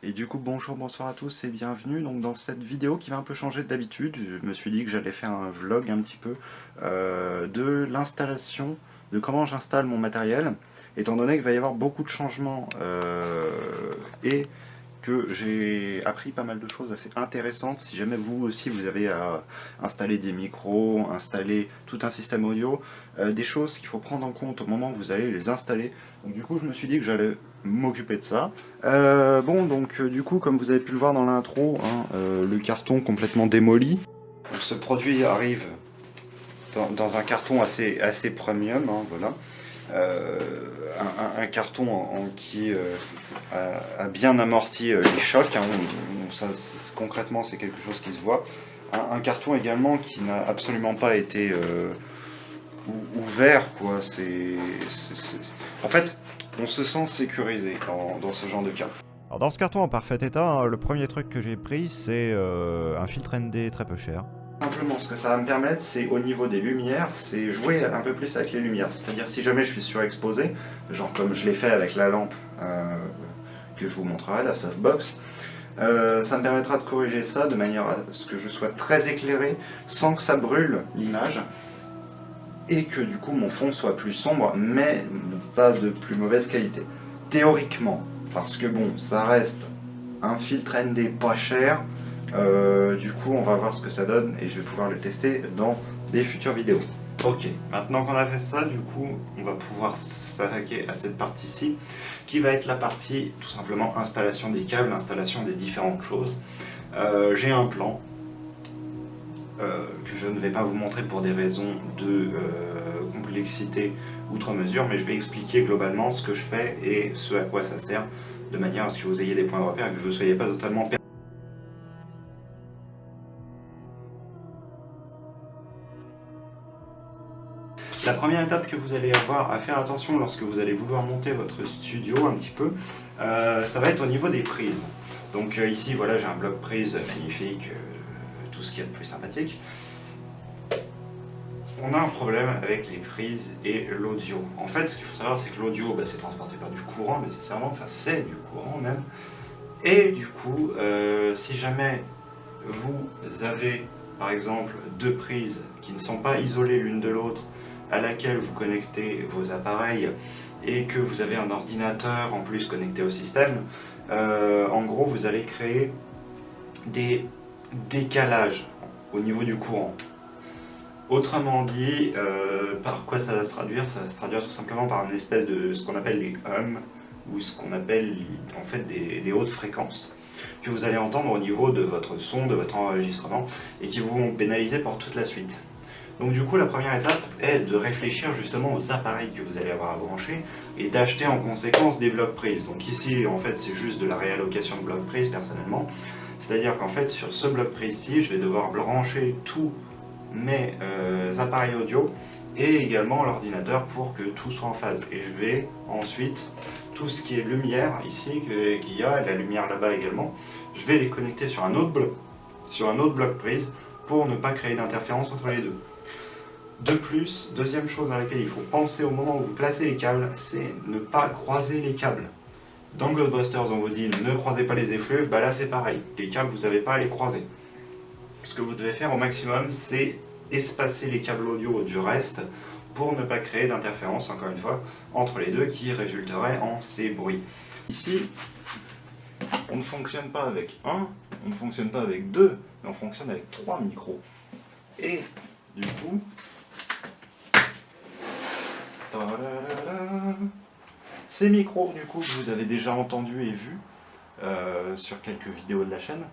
Et du coup, bonjour, bonsoir à tous et bienvenue donc dans cette vidéo qui va un peu changer d'habitude. Je me suis dit que j'allais faire un vlog un petit peu de l'installation, de comment j'installe mon matériel, étant donné qu'il va y avoir beaucoup de changements et que j'ai appris pas mal de choses assez intéressantes. Si jamais vous aussi vous avez à installer des micros, installer tout un système audio, des choses qu'il faut prendre en compte au moment où vous allez les installer. Donc du coup je me suis dit que j'allais m'occuper de ça. Du coup comme vous avez pu le voir dans l'intro, hein, le carton complètement démoli. Ce produit arrive dans un carton assez premium, hein, voilà. Euh, un carton qui a bien amorti les chocs, hein, concrètement c'est quelque chose qui se voit. Un carton également qui n'a absolument pas été ouvert, quoi. En fait, on se sent sécurisé dans ce genre de cas. Alors dans ce carton en parfait état, hein, le premier truc que j'ai pris c'est un filtre ND très peu cher. Simplement, ce que ça va me permettre, c'est au niveau des lumières, c'est jouer un peu plus avec les lumières. C'est-à-dire si jamais je suis surexposé, genre comme je l'ai fait avec la lampe que je vous montrerai, la softbox, ça me permettra de corriger ça de manière à ce que je sois très éclairé sans que ça brûle l'image et que du coup mon fond soit plus sombre mais pas de plus mauvaise qualité. Théoriquement, parce que bon, ça reste un filtre ND pas cher. Du coup on va voir ce que ça donne et je vais pouvoir le tester dans des futures vidéos. Ok, maintenant qu'on a fait ça, du coup on va pouvoir s'attaquer à cette partie-ci qui va être la partie tout simplement installation des câbles, installation des différentes choses. J'ai un plan que je ne vais pas vous montrer pour des raisons de complexité outre mesure, mais je vais expliquer globalement ce que je fais et ce à quoi ça sert, de manière à ce que vous ayez des points de repère et que vous ne soyez pas totalement perdu. La première étape que vous allez avoir à faire attention lorsque vous allez vouloir monter votre studio un petit peu, ça va être au niveau des prises. Donc ici, voilà, j'ai un bloc prise magnifique, tout ce qu'il y a de plus sympathique. On a un problème avec les prises et l'audio. En fait, ce qu'il faut savoir, c'est que l'audio, c'est transporté par du courant nécessairement, enfin c'est du courant même. Et du coup, si jamais vous avez, par exemple, deux prises qui ne sont pas isolées l'une de l'autre, à laquelle vous connectez vos appareils et que vous avez un ordinateur en plus connecté au système, en gros vous allez créer des décalages au niveau du courant. Autrement dit, par quoi ça va se traduire? Ça va se traduire tout simplement par une espèce de ce qu'on appelle les hums, ou ce qu'on appelle en fait des hautes fréquences que vous allez entendre au niveau de votre son, de votre enregistrement, et qui vous vont pénaliser pour toute la suite. Donc du coup, la première étape est de réfléchir justement aux appareils que vous allez avoir à brancher et d'acheter en conséquence des blocs prises. Donc ici, en fait, c'est juste de la réallocation de blocs prises personnellement. C'est-à-dire qu'en fait, sur ce bloc prise-ci, je vais devoir brancher tous mes appareils audio et également l'ordinateur pour que tout soit en phase. Et je vais ensuite, tout ce qui est lumière ici, qu'il y a, la lumière là-bas également, je vais les connecter sur un autre bloc prise pour ne pas créer d'interférence entre les deux. De plus, deuxième chose à laquelle il faut penser au moment où vous placez les câbles, c'est ne pas croiser les câbles. Dans Ghostbusters, on vous dit ne croisez pas les effluves, là c'est pareil, les câbles vous n'avez pas à les croiser. Ce que vous devez faire au maximum, c'est espacer les câbles audio du reste pour ne pas créer d'interférence, encore une fois, entre les deux qui résulterait en ces bruits. Ici, on ne fonctionne pas avec un, on ne fonctionne pas avec deux, mais on fonctionne avec 3 micros. Et du coup, ces micros, du coup, que vous avez déjà entendus et vus sur quelques vidéos de la chaîne,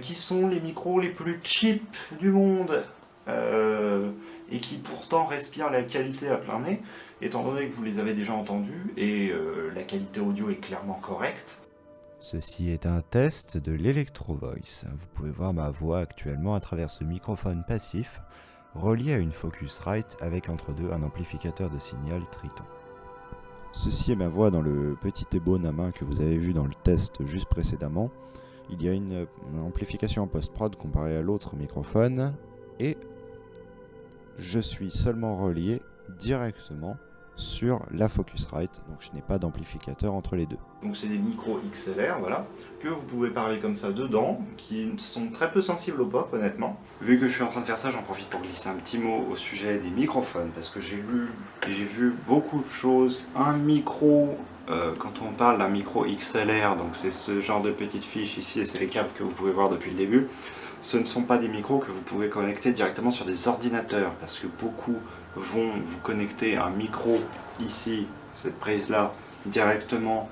qui sont les micros les plus cheap du monde et qui pourtant respirent la qualité à plein nez, étant donné que vous les avez déjà entendus et la qualité audio est clairement correcte. Ceci est un test de l'Electro Voice. Vous pouvez voir ma voix actuellement à travers ce microphone passif relié à une Focusrite avec entre deux un amplificateur de signal Triton. Ceci est ma voix dans le petit ébone à main que vous avez vu dans le test juste précédemment. Il y a une amplification en post-prod comparée à l'autre microphone et je suis seulement relié directement sur la Focusrite, donc je n'ai pas d'amplificateur entre les deux. Donc c'est des micros XLR, voilà, que vous pouvez parler comme ça dedans, qui sont très peu sensibles au pop, honnêtement. Vu que je suis en train de faire ça, j'en profite pour glisser un petit mot au sujet des microphones, parce que j'ai lu et j'ai vu beaucoup de choses. Un micro, quand on parle d'un micro XLR, donc c'est ce genre de petite fiche ici, et c'est les câbles que vous pouvez voir depuis le début, ce ne sont pas des micros que vous pouvez connecter directement sur des ordinateurs, parce que beaucoup vont vous connecter un micro ici, cette prise-là, directement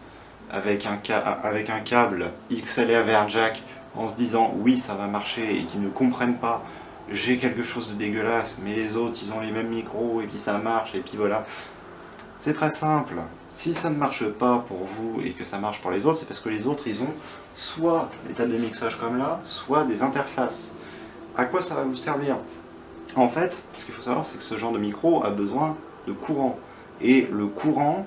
avec un câble XLR vers jack, en se disant oui ça va marcher, et qui ne comprennent pas j'ai quelque chose de dégueulasse, mais les autres ils ont les mêmes micros, et puis ça marche, et puis voilà. C'est très simple. Si ça ne marche pas pour vous et que ça marche pour les autres, c'est parce que les autres, ils ont soit les tables de mixage comme là, soit des interfaces. À quoi ça va vous servir? En fait, ce qu'il faut savoir, c'est que ce genre de micro a besoin de courant. Et le courant,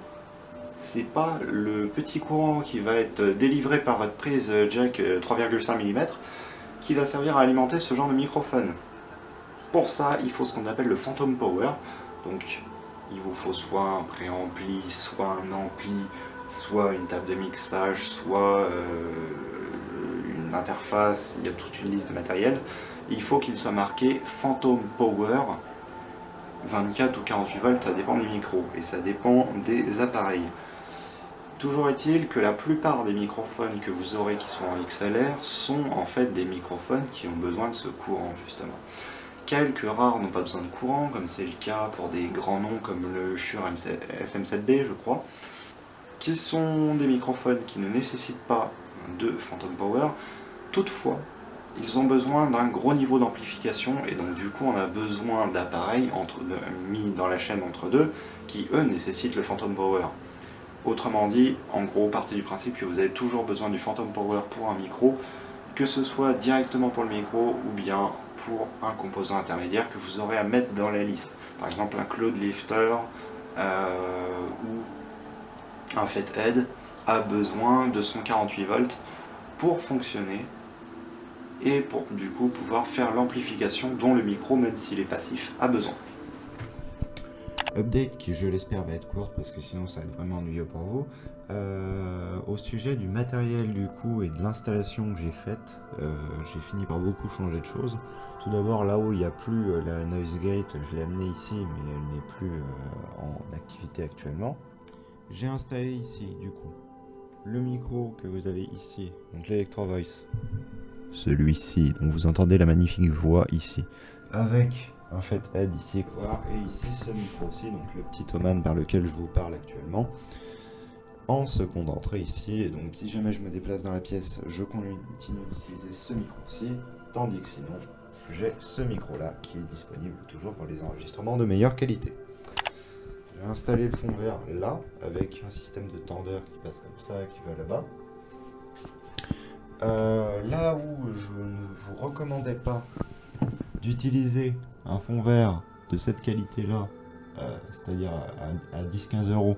c'est pas le petit courant qui va être délivré par votre prise jack 3,5 mm qui va servir à alimenter ce genre de microphone. Pour ça, il faut ce qu'on appelle le phantom power. Donc, il vous faut soit un préampli, soit un ampli, soit une table de mixage, soit une interface, il y a toute une liste de matériel. Il faut qu'il soit marqué Phantom Power 24 ou 48 volts, ça dépend des micros et ça dépend des appareils. Toujours est-il que la plupart des microphones que vous aurez qui sont en XLR sont en fait des microphones qui ont besoin de ce courant justement. Quelques rares n'ont pas besoin de courant, comme c'est le cas pour des grands noms comme le Shure SM7B, je crois, qui sont des microphones qui ne nécessitent pas de Phantom Power. Toutefois, ils ont besoin d'un gros niveau d'amplification, et donc du coup on a besoin d'appareils mis dans la chaîne entre deux, qui eux nécessitent le Phantom Power. Autrement dit, en gros, partez du principe que vous avez toujours besoin du Phantom Power pour un micro, que ce soit directement pour le micro ou bien pour un composant intermédiaire que vous aurez à mettre dans la liste. Par exemple un Cloud Lifter ou un Fathead a besoin de son 48 volts pour fonctionner et pour du coup pouvoir faire l'amplification dont le micro, même s'il est passif, a besoin. Update qui, je l'espère, va être courte parce que sinon ça va être vraiment ennuyeux pour vous. Au sujet du matériel du coup et de l'installation que j'ai faite, j'ai fini par beaucoup changer de choses. Tout d'abord, là où il n'y a plus la noise gate, je l'ai amenée ici mais elle n'est plus en activité actuellement. J'ai installé ici du coup le micro que vous avez ici, donc l'Electro Voice, celui-ci dont vous entendez la magnifique voix ici, avec un Fathead ici quoi, et ici ce micro aussi, donc le petit Thomann vers lequel je vous parle actuellement, en seconde entrée ici. Et donc si jamais je me déplace dans la pièce, je continue d'utiliser ce micro-ci, tandis que sinon j'ai ce micro-là qui est disponible toujours pour les enregistrements de meilleure qualité. J'ai installé le fond vert là, avec un système de tendeur qui passe comme ça, qui va là-bas. Là où je ne vous recommandais pas d'utiliser un fond vert de cette qualité-là, c'est-à-dire à 10-15 €,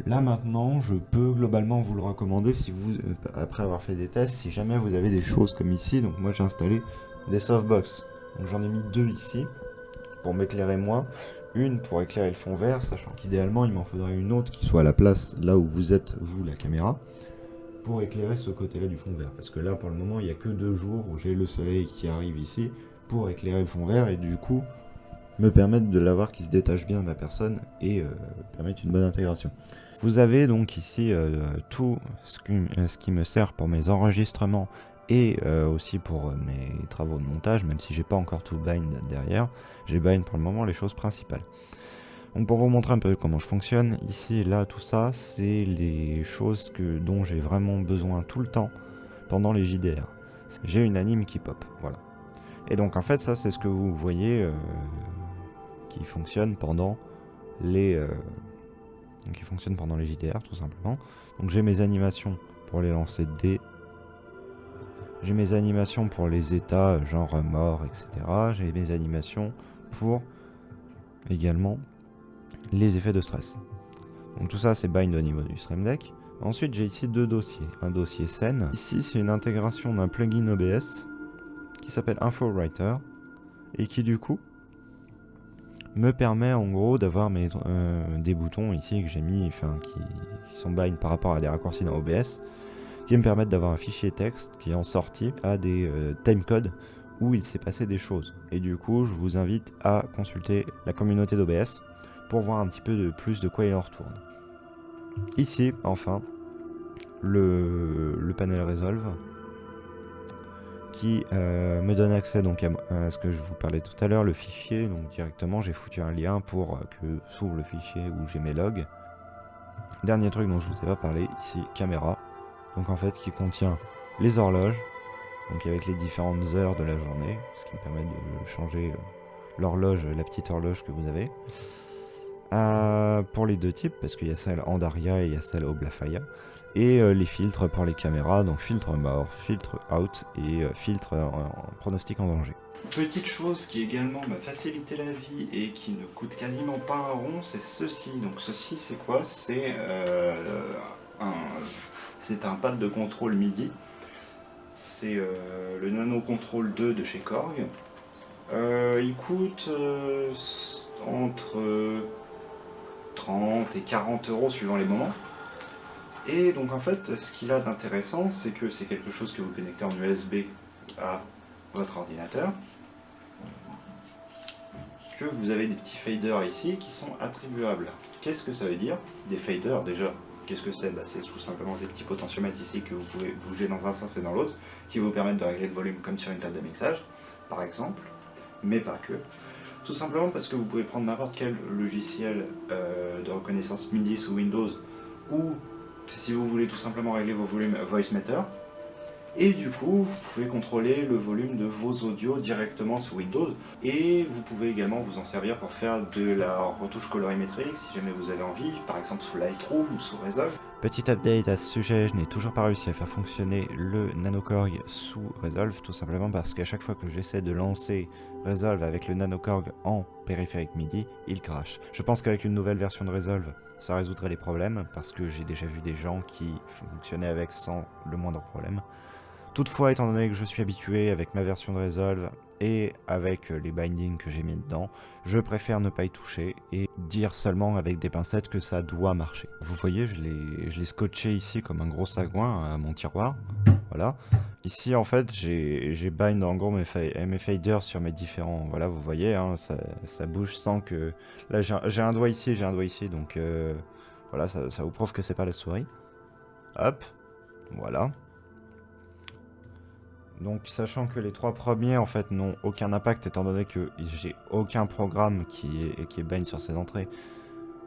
là maintenant je peux globalement vous le recommander si vous, après avoir fait des tests, si jamais vous avez des choses comme ici. Donc moi j'ai installé des softbox, donc j'en ai mis deux ici pour m'éclairer moi, une pour éclairer le fond vert, sachant qu'idéalement il m'en faudrait une autre qui soit à la place là où vous êtes vous, la caméra, pour éclairer ce côté là du fond vert, parce que là pour le moment il n'y a que 2 jours où j'ai le soleil qui arrive ici pour éclairer le fond vert et du coup me permettre de l'avoir qui se détache bien de ma personne et permettre une bonne intégration. Vous avez donc ici tout ce qui me sert pour mes enregistrements et aussi pour mes travaux de montage, même si j'ai pas encore tout bind derrière. J'ai bind pour le moment les choses principales. Donc pour vous montrer un peu comment je fonctionne, ici et là tout ça, c'est les choses dont j'ai vraiment besoin tout le temps pendant les JDR. J'ai une anime qui pop, voilà. Et donc en fait ça c'est ce que vous voyez qui fonctionne pendant les JDR tout simplement. Donc j'ai mes animations pour les lancers de dés, j'ai mes animations pour les états genre mort, etc. J'ai mes animations pour également les effets de stress. Donc tout ça c'est bind au niveau du Stream Deck. Ensuite j'ai ici deux dossiers. Un dossier scène. Ici c'est une intégration d'un plugin OBS qui s'appelle InfoWriter et qui du coup me permet en gros d'avoir des boutons ici que j'ai mis, qui sont bind par rapport à des raccourcis dans OBS, qui me permettent d'avoir un fichier texte qui en sortie à des timecodes où il s'est passé des choses. Et du coup, je vous invite à consulter la communauté d'OBS pour voir un petit peu plus de quoi il en retourne. Ici, enfin, le panel Resolve qui me donne accès donc à ce que je vous parlais tout à l'heure, le fichier. Donc directement, j'ai foutu un lien pour que s'ouvre le fichier où j'ai mes logs. Dernier truc dont je vous ai pas parlé, ici, caméra. Donc en fait, qui contient les horloges, donc avec les différentes heures de la journée, ce qui me permet de changer l'horloge, la petite horloge que vous avez. Pour les deux types, parce qu'il y a celle Andaria et il y a celle Oblafaya. Et les filtres pour les caméras, donc filtre mort, filtre out et filtre en pronostic en danger. Petite chose qui également m'a facilité la vie et qui ne coûte quasiment pas un rond, c'est ceci. Donc ceci c'est quoi? C'est un pad de contrôle MIDI. C'est le Nano Control 2 de chez Korg. Il coûte entre 30 et 40 euros suivant les moments. Et donc en fait, ce qu'il a d'intéressant, c'est que c'est quelque chose que vous connectez en USB à votre ordinateur, que vous avez des petits faders ici qui sont attribuables. Qu'est-ce que ça veut dire? Des faders, déjà, qu'est-ce que c'est? C'est tout simplement ces petits potentiomètres ici que vous pouvez bouger dans un sens et dans l'autre, qui vous permettent de régler le volume comme sur une table de mixage, par exemple, mais pas que. Tout simplement parce que vous pouvez prendre n'importe quel logiciel de reconnaissance MIDI sous Windows, ou si vous voulez tout simplement régler vos volumes VoiceMeter, et du coup vous pouvez contrôler le volume de vos audios directement sous Windows, et vous pouvez également vous en servir pour faire de la retouche colorimétrique si jamais vous avez envie, par exemple sous Lightroom ou sous Resolve. Petit update à ce sujet, je n'ai toujours pas réussi à faire fonctionner le Nanokorg sous Resolve, tout simplement parce qu'à chaque fois que j'essaie de lancer Resolve avec le Nanokorg en périphérique MIDI, il crache. Je pense qu'avec une nouvelle version de Resolve, ça résoudrait les problèmes, parce que j'ai déjà vu des gens qui fonctionnaient avec sans le moindre problème. Toutefois, étant donné que je suis habitué avec ma version de Resolve et avec les bindings que j'ai mis dedans, je préfère ne pas y toucher et dire seulement avec des pincettes que ça doit marcher. Vous voyez, je l'ai scotché ici comme un gros sagouin à mon tiroir. Voilà. Ici, en fait, j'ai bind en gros mes faders sur mes différents... Voilà, vous voyez, hein, ça bouge sans que... Là, j'ai un doigt ici, donc voilà, ça vous prouve que c'est pas la souris. Hop, voilà. Donc, sachant que les trois premiers, en fait, n'ont aucun impact, étant donné que j'ai aucun programme qui est bind sur ces entrées.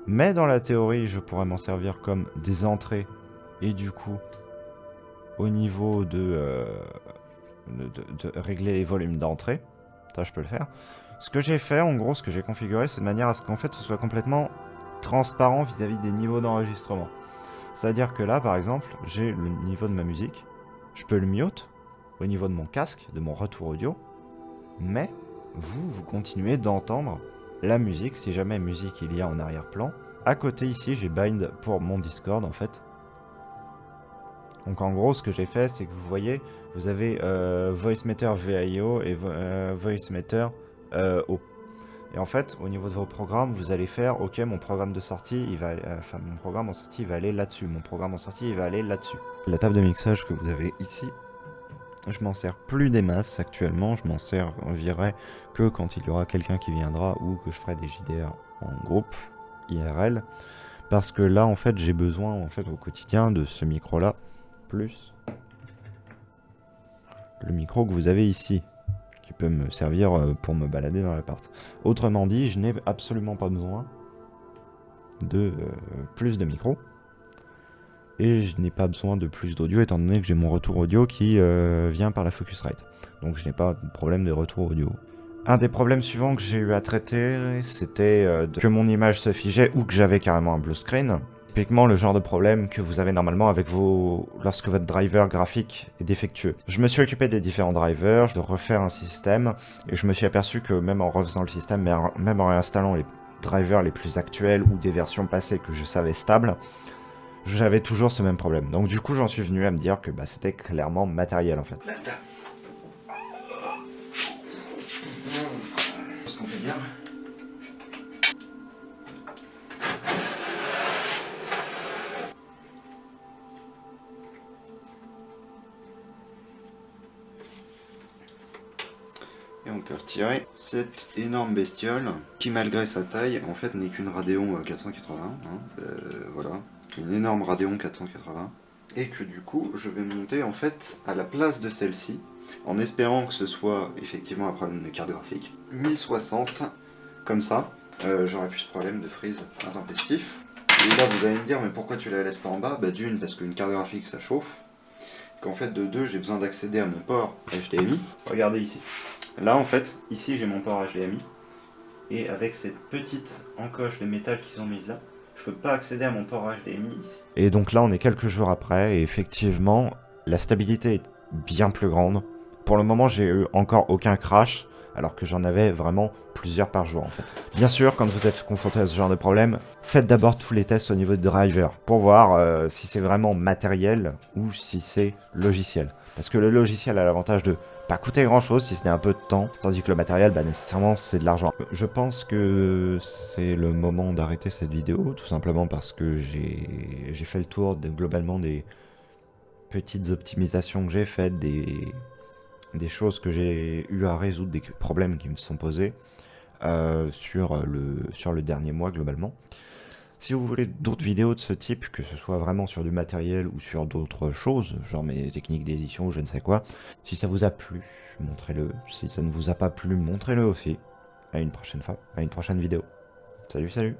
Mais dans la théorie, je pourrais m'en servir comme des entrées, et du coup... au niveau de régler les volumes d'entrée, ça je peux le faire. Ce que j'ai fait, en gros, ce que j'ai configuré, c'est de manière à ce qu'en fait ce soit complètement transparent vis-à-vis des niveaux d'enregistrement. C'est-à-dire que là, par exemple, j'ai le niveau de ma musique, je peux le mute au niveau de mon casque, de mon retour audio, mais vous continuez d'entendre la musique, si jamais musique il y a en arrière-plan. À côté ici, j'ai bind pour mon Discord en fait. Donc en gros, ce que j'ai fait, c'est que vous voyez, vous avez VoiceMeter VIO et VoiceMeter O. Et en fait, au niveau de vos programmes, vous allez faire, ok, mon programme de sortie, mon programme en sortie, il va aller là-dessus. Mon programme en sortie, il va aller là-dessus. La table de mixage que vous avez ici, je m'en sers plus des masses actuellement. Je m'en servirai que quand il y aura quelqu'un qui viendra ou que je ferai des JDR en groupe IRL. Parce que là, en fait, j'ai besoin, en fait, au quotidien de ce micro-là. Plus le micro que vous avez ici, qui peut me servir pour me balader dans l'appart. Autrement dit, je n'ai absolument pas besoin de plus de micros. Et je n'ai pas besoin de plus d'audio, étant donné que j'ai mon retour audio qui vient par la Focusrite. Donc je n'ai pas de problème de retour audio. Un des problèmes suivants que j'ai eu à traiter, c'était que mon image se figeait ou que j'avais carrément un blue screen. Typiquement le genre de problème que vous avez normalement avec lorsque votre driver graphique est défectueux. Je me suis occupé des différents drivers, de refaire un système, et je me suis aperçu que même en refaisant le système, même en réinstallant les drivers les plus actuels ou des versions passées que je savais stables, j'avais toujours ce même problème. Donc du coup j'en suis venu à me dire que c'était clairement matériel en fait. Ce qu'on fait bien. on peut retirer cette énorme bestiole qui, malgré sa taille, en fait n'est qu'une Radeon 480. Hein, voilà, une énorme Radeon 480. Et que du coup, je vais monter en fait à la place de celle-ci, en espérant que ce soit effectivement un problème de carte graphique. 1060, comme ça, j'aurai plus ce problème de freeze intempestif. Et là, vous allez me dire, mais pourquoi tu la laisses pas en bas? Bah d'une, parce qu'une carte graphique, ça chauffe. Qu'en fait, de deux, j'ai besoin d'accéder à mon port HDMI. Regardez ici. Là, en fait, ici, j'ai mon port HDMI. Et avec cette petite encoche de métal qu'ils ont mise là, je peux pas accéder à mon port HDMI ici. Et donc là, on est quelques jours après, et effectivement, la stabilité est bien plus grande. Pour le moment, j'ai eu encore aucun crash, alors que j'en avais vraiment plusieurs par jour en fait. Bien sûr, quand vous êtes confronté à ce genre de problème, faites d'abord tous les tests au niveau de driver, pour voir si c'est vraiment matériel ou si c'est logiciel. Parce que le logiciel a l'avantage de pas coûter grand chose si ce n'est un peu de temps, tandis que le matériel, bah, nécessairement, c'est de l'argent. Je pense que c'est le moment d'arrêter cette vidéo, tout simplement parce que j'ai fait le tour globalement des petites optimisations que j'ai faites, des choses que j'ai eu à résoudre, des problèmes qui me sont posés sur le dernier mois globalement. Si vous voulez d'autres vidéos de ce type, que ce soit vraiment sur du matériel ou sur d'autres choses, genre mes techniques d'édition ou je ne sais quoi, si ça vous a plu, montrez-le. Si ça ne vous a pas plu, montrez-le aussi. À une prochaine fois, à une prochaine vidéo. Salut, salut!